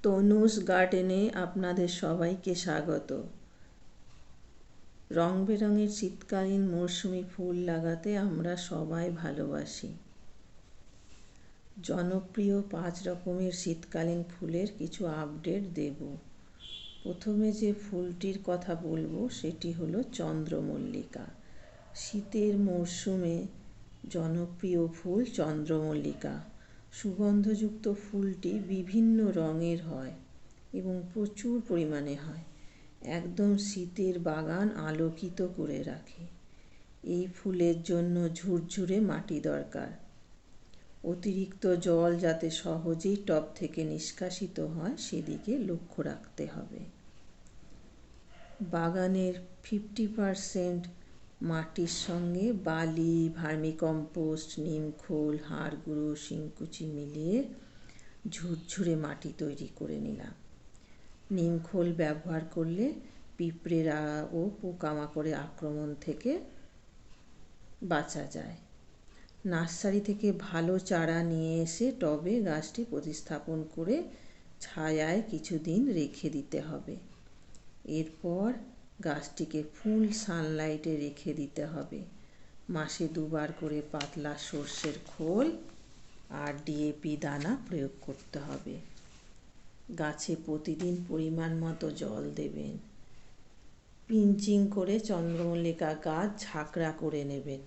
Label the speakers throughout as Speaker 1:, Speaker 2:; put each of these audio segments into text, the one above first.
Speaker 1: তনুজ গার্ডেনে আপনাদের সবাইকে স্বাগত। রং বেরঙের শীতকালীন মরশুমি ফুল লাগাতে আমরা সবাই ভালোবাসি। জনপ্রিয় 5 রকমের শীতকালীন ফুলের কিছু আপডেট দেব। প্রথমে যে ফুলটির কথা বলবো সেটি হলো চন্দ্রমল্লিকা। শীতের মরশুমে জনপ্রিয় ফুল চন্দ্রমল্লিকা। সুগন্ধযুক্ত ফুলটি বিভিন্ন রঙের হয় এবং প্রচুর পরিমাণে হয়। একদম শীতের বাগান আলোকিত করে রাখে। এই ফুলের জন্য ঝুরঝুরে মাটি দরকার। অতিরিক্ত জল যাতে সহজেই টব থেকে নিষ্কাশিত হয় সেদিকে লক্ষ্য রাখতে হবে। বাগানের 50% মাটির সঙ্গে বালি, ভার্মিকম্পোস্ট, নিমখোল, হাড় গুঁড়ো, শিংকুচি মিলিয়ে ঝুরঝুরে মাটি তৈরি করে নিলাম। নিমখোল ব্যবহার করলে পিঁপড়েরা ও পোকামাকড়ের আক্রমণ থেকে বাঁচা যায়। নার্সারি থেকে ভালো চারা নিয়ে এসে টবে গাছটি প্রতিস্থাপন করে ছায়ায় কিছুদিন রেখে দিতে হবে। এরপর গাছটিকে ফুল সানলাইটে রেখে দিতে হবে। মাসে 2 বার করে পাতলা সর্ষের খোল আর ডিএপি দানা প্রয়োগ করতে হবে। গাছে প্রতিদিন পরিমাণ মতো জল দেবেন। পিঞ্চিং করে চন্দ্রমল্লিকা গাছ ঝাঁকড়া করে নেবেন।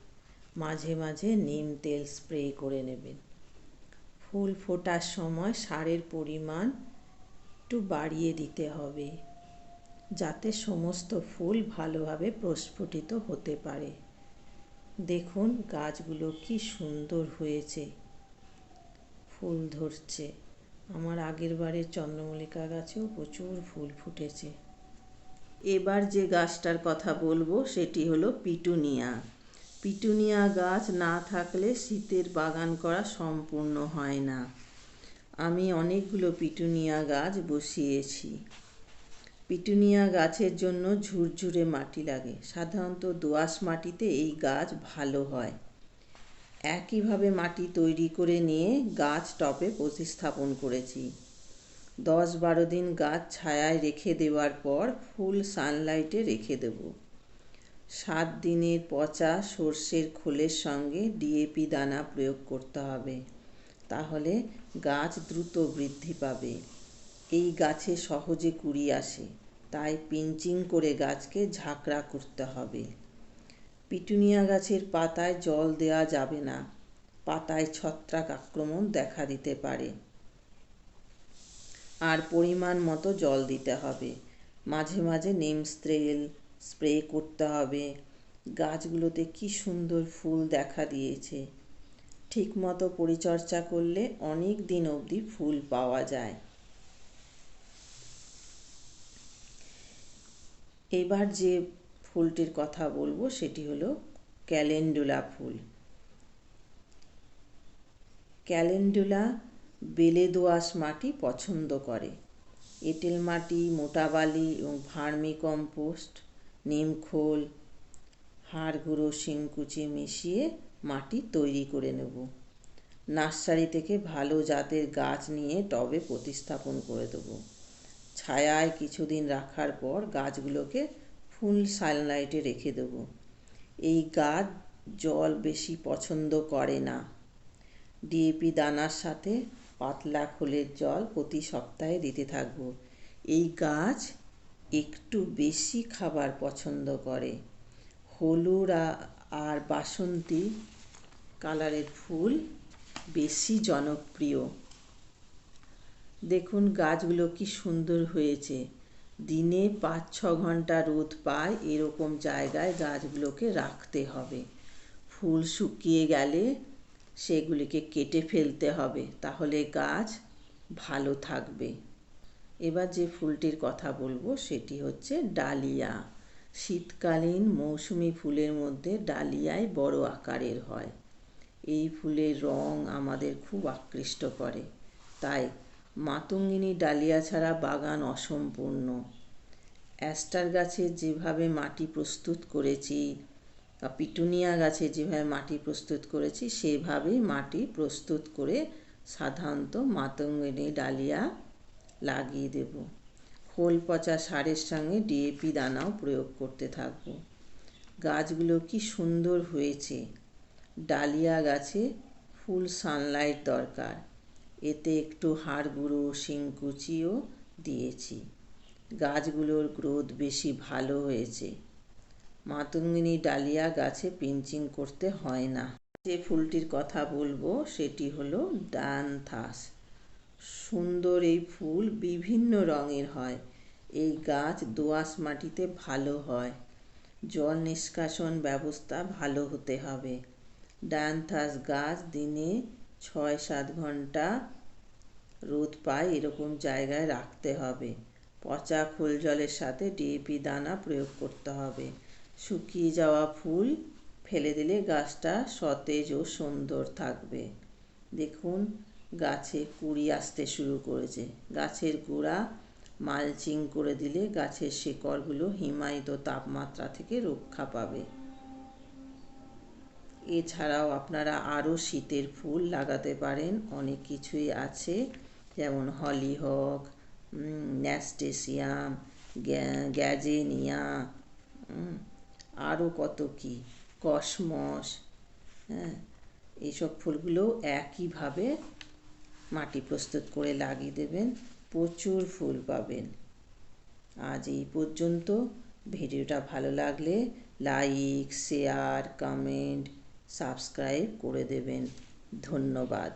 Speaker 1: মাঝে মাঝে নিম তেল স্প্রে করে নেবেন। ফুল ফোটার সময় সারের পরিমাণ একটু বাড়িয়ে দিতে হবে যাতে সমস্ত ফুল ভালোভাবে প্রস্ফুটিত হতে পারে। দেখুন গাছগুলো কি সুন্দর হয়েছে, ফুল ধরছে। আমার আগের বারের চন্দ্রমল্লিকা গাছেও প্রচুর ফুল ফুটেছে। এবার যে গাছটার কথা বলবো সেটি হলো পিটুনিয়া। পিটুনিয়া গাছ না থাকলে শীতের বাগান করা সম্পূর্ণ হয় না। আমি অনেকগুলো পিটুনিয়া গাছ বসিয়েছি। পিটুনিয়া গাছের জন্য ঝুরঝুরে মাটি লাগে। সাধারণত দোআঁশ মাটিতে এই গাছ ভালো হয়। একইভাবে মাটি তৈরি করে নিয়ে গাছ টবে প্রতিস্থাপন করেছি। 10-12 দিন গাছ ছায়ায় রেখে দেওয়ার পর ফুল সানলাইটে রেখে দেব। 7 দিনের পচা সর্ষের খোলের সঙ্গে ডিএপি দানা প্রয়োগ করতে হবে, তাহলে গাছ দ্রুত বৃদ্ধি পাবে। এই গাছে সহজে কুঁড়ি আসে, তাই পিঞ্চিং করে গাছকে ঝাঁকড়া করতে হবে। পিটুনিয়া গাছের পাতায় জল দেওয়া যাবে না, পাতায় ছত্রাক আক্রমণ দেখা দিতে পারে। আর পরিমাণ মতো জল দিতে হবে। মাঝে মাঝে নিম তেল স্প্রে করতে হবে। গাছগুলোতে কি সুন্দর ফুল দেখা দিয়েছে। ঠিকমতো পরিচর্যা করলে অনেক দিন অবধি ফুল পাওয়া যায়। এবার যে ফুলটির কথা বলবো সেটি হলো ক্যালেন্ডুলা ফুল। ক্যালেন্ডুলা বেলে দোআঁশ মাটি পছন্দ করে। এঁটেল মাটি, মোটা বালি এবং ভার্মিকম্পোস্ট, নিমখোল, হাড় গুঁড়ো, শিংকুচি মিশিয়ে মাটি তৈরি করে নেব। নার্সারি থেকে ভালো জাতের গাছ নিয়ে টবে প্রতিস্থাপন করে দেব। ছায়ায় কিছুদিন রাখার পর গাছগুলোকে ফুল সানলাইটে রেখে দেব। এই গাছ জল বেশি পছন্দ করে না। ডিএপি দানার সাথে পাতলা খোলের জল প্রতি সপ্তাহে দিতে থাকব। এই গাছ একটু বেশি খাবার পছন্দ করে। হলুদ আর বাসন্তী কালারের ফুল বেশি জনপ্রিয়। দেখুন গাছগুলো কি সুন্দর হয়েছে। দিনে 5-6 ঘন্টা রোদ পায় এরকম জায়গায় গাছগুলোকে রাখতে হবে। ফুল শুকিয়ে গেলে সেগুলিকে কেটে ফেলতে হবে, তাহলে গাছ ভালো থাকবে। এবার যে ফুলটির কথা বলবো সেটি হচ্ছে ডালিয়া। শীতকালীন মৌসুমি ফুলের মধ্যে ডালিয়াই বড় আকারের হয়। এই ফুলের রং আমাদের খুব আকৃষ্ট করে, তাই মাতঙ্গিনী ডালিয়া ছাড়া বাগান অসম্পূর্ণ। অ্যাস্টার গাছের যেভাবে মাটি প্রস্তুত করেছি বা পিটুনিয়া গাছে যেভাবে মাটি প্রস্তুত করেছি সেভাবেই মাটি প্রস্তুত করে সাধারণত মাতঙ্গিনী ডালিয়া লাগিয়ে দেব। খোল পচা সারের সঙ্গে ডিএপি দানাও প্রয়োগ করতে থাকবো। গাছগুলো কি সুন্দর হয়েছে। ডালিয়া গাছে ফুল সানলাইট দরকার। এতে একটু হাড় গুঁড়ো শিংকুচিও দিয়েছি। গাছগুলোর গ্রোথ বেশি ভালো হয়েছে। মাতঙ্গিনী ডালিয়া গাছে পিঞ্চিং করতে হয় না। যে ফুলটির কথা বলবো সেটি হলো ডায়ান্থাস। সুন্দর এই ফুল বিভিন্ন রঙের হয়। এই গাছ দোআঁশ মাটিতে ভালো হয়। জল নিষ্কাশন ব্যবস্থা ভালো হতে হবে। ডায়ান্থাস গাছ দিনে 6-7 ঘন্টা রোদ পায় এরকম জায়গায় রাখতে হবে। পচা খোল জলের সাথে ডিএপি দানা প্রয়োগ করতে হবে। শুকিয়ে যাওয়া ফুল ফেলে দিলে গাছটা সতেজ ও সুন্দর থাকবে। দেখুন গাছে কুঁড়ি আসতে শুরু করেছে। গাছের গোড়া মালচিং করে দিলে গাছের শিকড়গুলো হিমায়িত তাপমাত্রা থেকে রক্ষা পাবে। এছাড়াও আপনারা আরও শীতের ফুল লাগাতে পারেন। অনেক কিছুই আছে, যেমন হলিহক, ন্যাস্টেসিয়াম, গ্যাজেনিয়া, আরও কত কি, কসমস। হ্যাঁ, এইসব ফুলগুলোও একইভাবে মাটি প্রস্তুত করে লাগিয়ে দেবেন, প্রচুর ফুল পাবেন। আজ এই পর্যন্ত। ভিডিওটা ভালো লাগলে লাইক, শেয়ার, কমেন্ট, সাবস্ক্রাইব করে দেবেন। ধন্যবাদ।